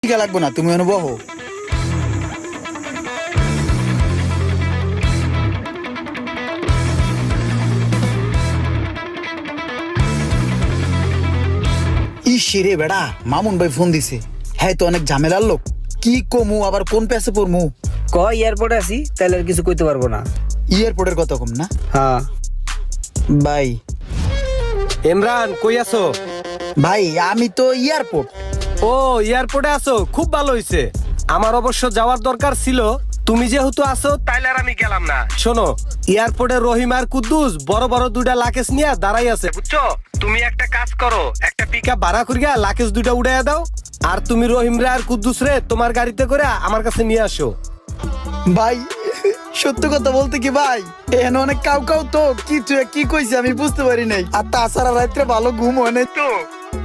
টিকা লাগবো না, তুমি অনুভব ইসিরে বেড়া মামুন ভাই ফোন দিছে। হ্যাঁ তো অনেক ঝামেলার লোক, কি কমু আবার কোন প্যাসে পড়মু। এয়ারপোর্টে আছি তাহলে আর কিছু কইতে পারবো না। এয়ারপোর্টের কথা কম না হ্যাঁ ভাই। ইমরান কই আছো? ভাই আমি তো এয়ারপোর্ট। ও এয়ারপোর্টে আছো, খুব ভালো হইছে। আমার অবশ্য যাওয়ার দরকার ছিল, তুমি যেহেতু আছো তাইলে আর আমি গেলাম না। শোনো, এয়ারপোর্টে রহিম আর কুদ্দুস বড় বড় দুইটা লাকেজ নিয়ে দাঁড়াই আছে, বুঝছো? তুমি একটা কাজ করো, একটা পিকআপ ভাড়া করিয়া লাকেজ দুইটা উড়াইয়া দাও, আর তুমি রহিম রে আর কুদ্দুস রে তোমার গাড়িতে করে আমার কাছে নিয়ে আসো। ভাই সত্য কথা বলতে কি ভাই, এখানে অনেক কাউ কাউ তো কিছু কি কইছে আমি বুঝতে পারি নাই। আর তাছাড়া রাত্রে ভালো ঘুম হয় নাই তো,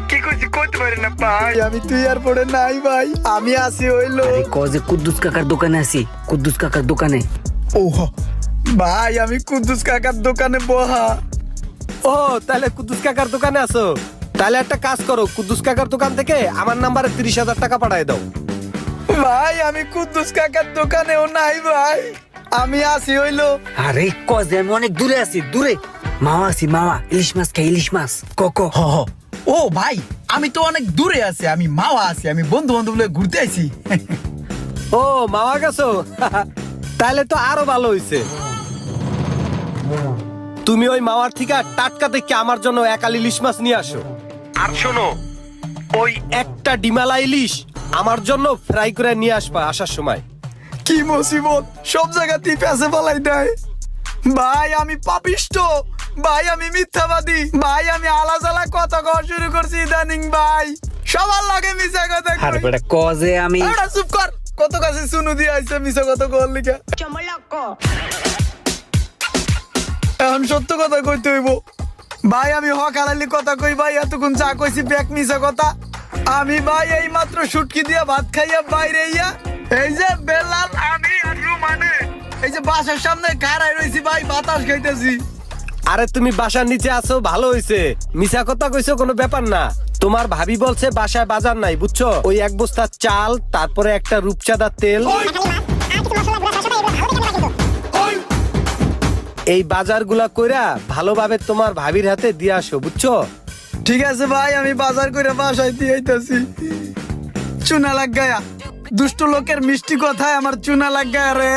কি কইছি কইতে পারি না ভাই। আমি তুই এয়ারপোর্টে নাই ভাই, আমি আসি হইলো যে কুদ্দুস কাকার দোকানে আছি, কুদ্দুস কাকার দোকানে। ওহ ভাই আমি কুদ্দুস কাকার দোকানে বহা। ও তাহলে কুদ্দুস কাকার দোকানে আছো, তাহলে একটা কাজ করো, কুদ্দুস কাকার দোকান থেকে আমার নাম্বারে 30,000 টাকা পাঠায় দাও। ভাই আমি কুদ্দুস কাকার দোকানেও নাই ভাই, আমি আসি হইলো। আরে যে আমি অনেক দূরে আছি, দূরে। মামা আছি, মামা ইলিশ মাছ খাই, ইলিশ মাছ ক হ হ। ও ভাই আমি তো অনেক দূরে আছি, আমি মাওয়া আছি, আমি বন্ধু বান্ধব ঘুরতে আইছি। ও মামা গেছো, তাহলে তো আরো ভালো হইছে। তুমি ওই মাওয়ার থেকে টাটকা থেকে আমার জন্য একাল ইলিশ মাছ নিয়ে আসো। আর শোনো, ওই একটা ডিমালা ইলিশ আমার জন্য ফ্রাই করে নিয়ে আসবা আসার সময়। কি মুসিবত, সব জায়গাতেই পেছে ফলাই দেয়। ভাই আমি পাপিষ্ট, ভাই আমি মিথ্যাবাদী, ভাই আমি আলাজালা কথা কওয়া শুরু করছি ইদানিং ভাই, সবার লাগে মিছা কথা কই। আরে বেটা যে আমি আরে চুপ কর, কত কাছে শুনু দিয়ে আইছে মিছা কথা কওয়ার লিগা। এখন সত্য কথা কইতে হইব ভাই, আমি হক হালালি কথা কই ভাই, এতক্ষণ যা কইছি ব্যাক মিছা কথা। আমি ভাই এই মাত্র শুটকি দিয়া ভাত খাইয়া বাইরে ইয়া, এই যে বেলাল আমি আর রুমানে এই যে বাসার সামনে খাড়াই রইছি ভাই, বাতাস খাইতেছি। আরে তুমি বাসার নিচে আছো, ভালো হইছে। মিছা কথা কইছো কোনো ব্যাপার না। তোমার ভাবি বলছে বাসায় বাজার নাই, বুঝছো? ওই এক বস্তা চাল, তারপরে একটা রূপচাঁদা তেল, এই বাজারগুলা কইরা ভালোভাবে তোমার ভাবির হাতে দিয়ে আসো, বুঝছো? ঠিক আছে ভাই, আমি বাজার করে বাসায় দিয়ে আইতাছি। চুনা লাগায়া, দুষ্ট লোকের মিষ্টি কথায় আমার চুনা লাগায়া রে।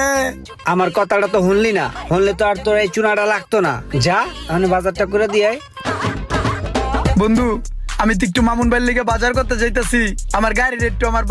আমার কথাটা তো শুনলি না, শুনলে তো আর তোর এই চুনাটা লাগতো না। যা আমি বাজারটা করে দিয়ে আয়। বন্ধু আমি তো একটু মামুন ভাইয়ের লিগে বাজার করতে যাইতাছি, আমার গাড়ির একটু আমার